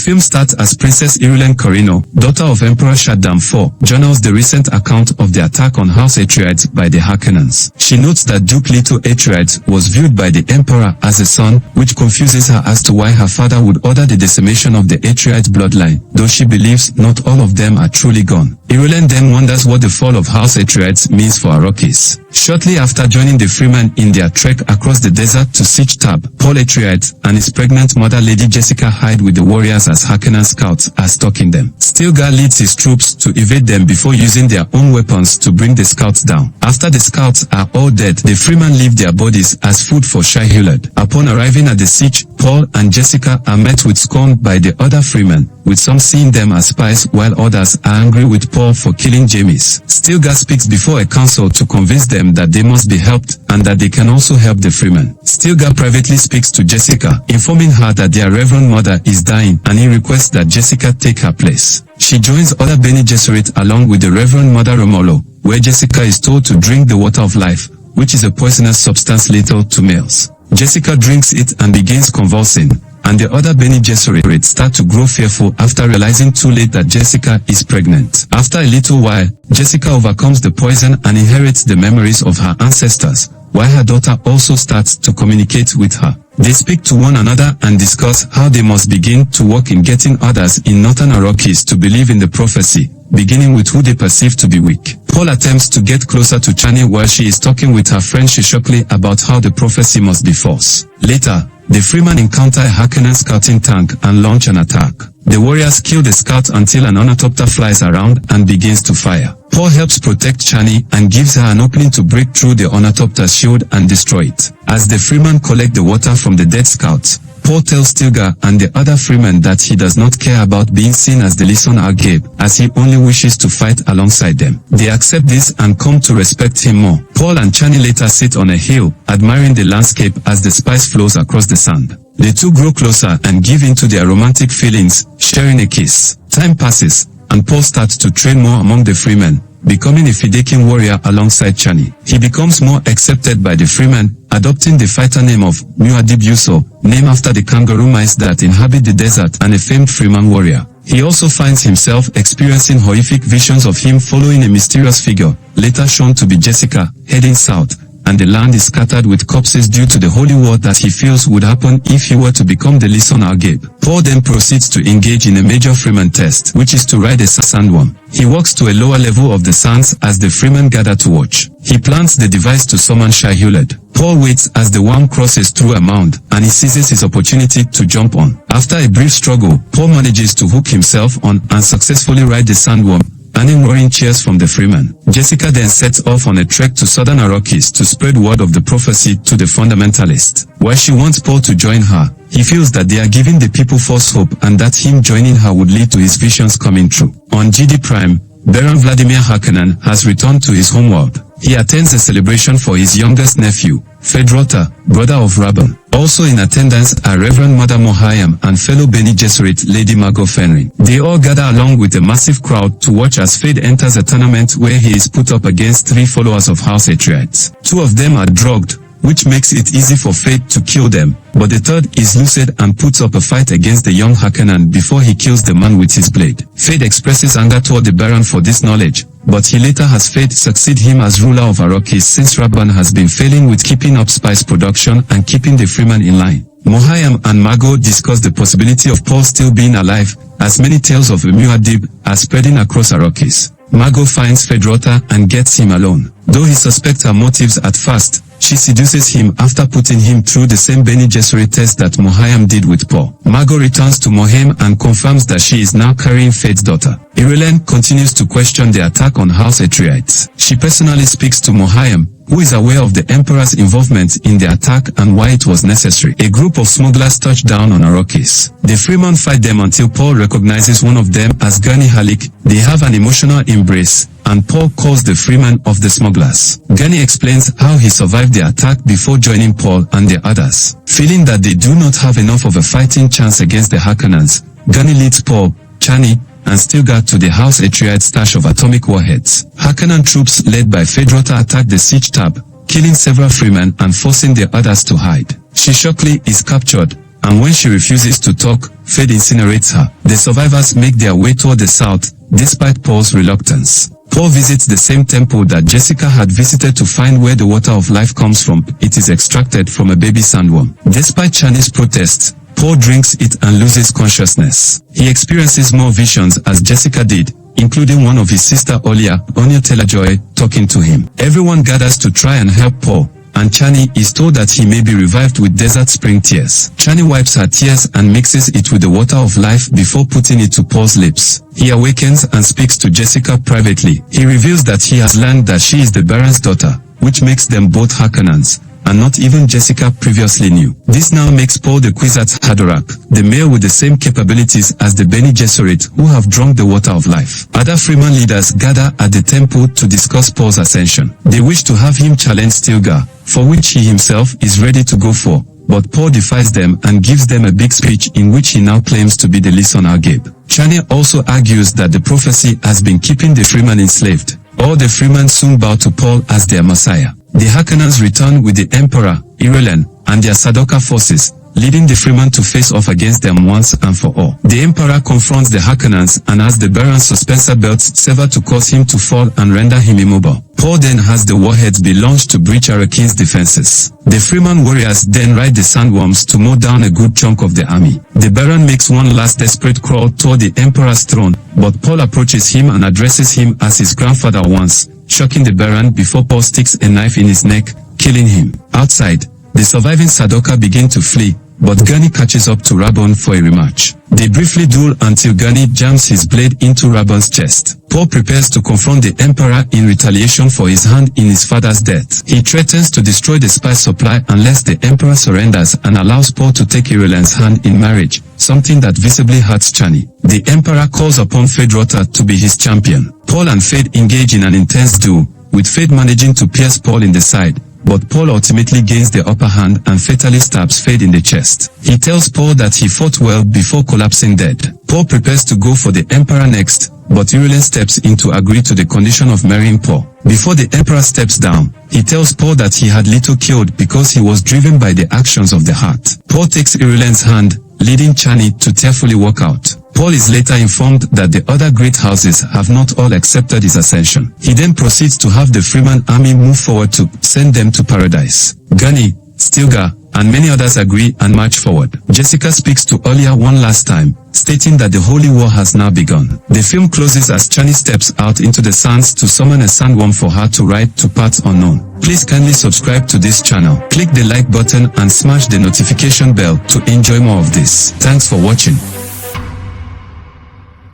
film starts as Princess Irulan Corino, daughter of Emperor Shaddam IV, journals the recent account of the attack on House Atreides by the Harkonnens. She notes that Duke Leto Atreides was viewed by the Emperor as a son, which confuses her as to why her father would order the decimation of the Atreides bloodline, though she believes not all of them are truly gone. Irulan then wonders what the fall of House Atreides means for Arrakis. Shortly after joining the Fremen in their trek across the desert to siege Tab, Paul Atreides and his pregnant mother Lady Jessica hide with the warriors as Harkonnen scouts are stalking them. Stilgar leads his troops to evade them before using their own weapons to bring the scouts down. After the scouts are all dead, the Fremen leave their bodies as food for Shai-Hulud. Upon arriving at the siege, Paul and Jessica are met with scorn by the other Fremen, with some seeing them as spies while others are angry with Paul for killing Jamies. Stilgar speaks before a council to convince them that they must be helped and that they can also help the Fremen. Stilgar privately speaks to Jessica, informing her that their Reverend Mother is dying, and he requests that Jessica take her place. She joins other Bene Gesserit along with the Reverend Mother Romolo, where Jessica is told to drink the water of life, which is a poisonous substance lethal to males. Jessica drinks it and begins convulsing, and the other Bene Gesserit start to grow fearful after realizing too late that Jessica is pregnant. After a little while, Jessica overcomes the poison and inherits the memories of her ancestors, while her daughter also starts to communicate with her. They speak to one another and discuss how they must begin to work in getting others in northern Arrakis to believe in the prophecy, beginning with who they perceive to be weak. Paul attempts to get closer to Chani while she is talking with her friend Shishokli about how the prophecy must be false. Later, the Fremen encounter a Harkonnen scouting tank and launch an attack. The warriors kill the scout until an ornithopter flies around and begins to fire. Paul helps protect Chani and gives her an opening to break through the ornithopter's shield and destroy it. As the Fremen collect the water from the dead scouts, Paul tells Stilgar and the other Fremen that he does not care about being seen as the Lisan Al-Gaib, as he only wishes to fight alongside them. They accept this and come to respect him more. Paul and Chani later sit on a hill, admiring the landscape as the spice flows across the sand. The two grow closer and give into their romantic feelings, sharing a kiss. Time passes, and Paul starts to train more among the Fremen, becoming a Fidekin warrior alongside Chani. He becomes more accepted by the Fremen, adopting the fighter name of Muad'Dib Yuso, named after the kangaroo mice that inhabit the desert and a famed Fremen warrior. He also finds himself experiencing horrific visions of him following a mysterious figure, later shown to be Jessica, heading south, and the land is scattered with corpses due to the holy war that he feels would happen if he were to become the Lisan Al-Gaib. Paul then proceeds to engage in a major Fremen test, which is to ride a sandworm. He walks to a lower level of the sands as the Fremen gather to watch. He plants the device to summon Shai-Hulud. Paul waits as the worm crosses through a mound, and he seizes his opportunity to jump on. After a brief struggle, Paul manages to hook himself on and successfully ride the sandworm, earning roaring cheers from the Fremen. Jessica then sets off on a trek to southern Arrakis to spread word of the prophecy to the fundamentalists. While she wants Paul to join her, he feels that they are giving the people false hope and that him joining her would lead to his visions coming true. On GD Prime, Baron Vladimir Harkonnen has returned to his homeworld. He attends a celebration for his youngest nephew, Fedrota, brother of Rabban. Also in attendance are Reverend Mother Mohayam and fellow Bene Gesserit Lady Margot Fenrir. They all gather along with a massive crowd to watch as Fade enters a tournament where he is put up against 3 followers of House Atreides. 2 of them are drugged, which makes it easy for Fade to kill them, but the third is lucid and puts up a fight against the young Harkonnen before he kills the man with his blade. Fade expresses anger toward the Baron for this knowledge, but he later has Fade succeed him as ruler of Arrakis since Rabban has been failing with keeping up spice production and keeping the Fremen in line. Mohayam and Margot discuss the possibility of Paul still being alive, as many tales of Muad'Dib are spreading across Arrakis. Margot finds Fedrota and gets him alone. Though he suspects her motives at first, she seduces him after putting him through the same Bene Gesserit test that Mohayam did with Paul. Margot returns to Mohem and confirms that she is now carrying Fade's daughter. Irulan continues to question the attack on House Atreides. She personally speaks to Mohayam, who is aware of the Emperor's involvement in the attack and why it was necessary. A group of smugglers touch down on Arrakis. The Fremen fight them until Paul recognizes one of them as Gani Halik. They have an emotional embrace, and Paul calls the Fremen of the smugglers. Gani explains how he survived the attack before joining Paul and the others. Feeling that they do not have enough of a fighting chance against the Harkonnens, Gani leads Paul, Chani, and Stilgar to the House Atreides stash of atomic warheads. Harkonnen troops led by Fedrota attack the siege tab, killing several Fremen and forcing the others to hide. Shishokli is captured, and when she refuses to talk, Fade incinerates her. The survivors make their way toward the south, despite Paul's reluctance. Paul visits the same temple that Jessica had visited to find where the water of life comes from. It is extracted from a baby sandworm. Despite Chani's protests, Paul drinks it and loses consciousness. He experiences more visions as Jessica did, including one of his sister Anya Taylor-Joy, talking to him. Everyone gathers to try and help Paul, and Chani is told that he may be revived with desert spring tears. Chani wipes her tears and mixes it with the water of life before putting it to Paul's lips. He awakens and speaks to Jessica privately. He reveals that he has learned that she is the Baron's daughter, which makes them both Harkonnens, and not even Jessica previously knew. This now makes Paul the Kwisatz Haderach, the male with the same capabilities as the Bene Gesserit who have drunk the water of life. Other Fremen leaders gather at the temple to discuss Paul's ascension. They wish to have him challenge Stilgar, for which he himself is ready to go for, but Paul defies them and gives them a big speech in which he now claims to be the Lisan Argabe. Chani also argues that the prophecy has been keeping the Fremen enslaved. All the Fremen soon bow to Paul as their messiah. The Harkonnens return with the Emperor, Irulan, and their Sardaukar forces, leading the Fremen to face off against them once and for all. The Emperor confronts the Harkonnens and has the Baron's suspensor belts severed to cause him to fall and render him immobile. Paul then has the warheads be launched to breach Arakin's defenses. The Fremen warriors then ride the sandworms to mow down a good chunk of the army. The Baron makes one last desperate crawl toward the Emperor's throne, but Paul approaches him and addresses him as his grandfather once, shocking the Baron before Paul sticks a knife in his neck, killing him. Outside, the surviving Sardaukar begin to flee, but Gani catches up to Rabban for a rematch. They briefly duel until Gani jams his blade into Rabban's chest. Paul prepares to confront the Emperor in retaliation for his hand in his father's death. He threatens to destroy the spice supply unless the Emperor surrenders and allows Paul to take Irulan's hand in marriage, something that visibly hurts Chani. The Emperor calls upon Feyd-Rautha to be his champion. Paul and Feyd engage in an intense duel, with Feyd managing to pierce Paul in the side, but Paul ultimately gains the upper hand and fatally stabs Feyd in the chest. He tells Paul that he fought well before collapsing dead. Paul prepares to go for the Emperor next, but Irulan steps in to agree to the condition of marrying Paul. Before the Emperor steps down, he tells Paul that he had Leto killed because he was driven by the actions of the heart. Paul takes Irulan's hand, leading Chani to tearfully walk out. Paul is later informed that the other great houses have not all accepted his ascension. He then proceeds to have the Fremen army move forward to send them to paradise. Gani, Stilgar, and many others agree and march forward. Jessica speaks to Anya one last time, stating that the holy war has now begun. The film closes as Chani steps out into the sands to summon a sandworm for her to ride to parts unknown. Please kindly subscribe to this channel, click the like button and smash the notification bell to enjoy more of this. Thanks for watching.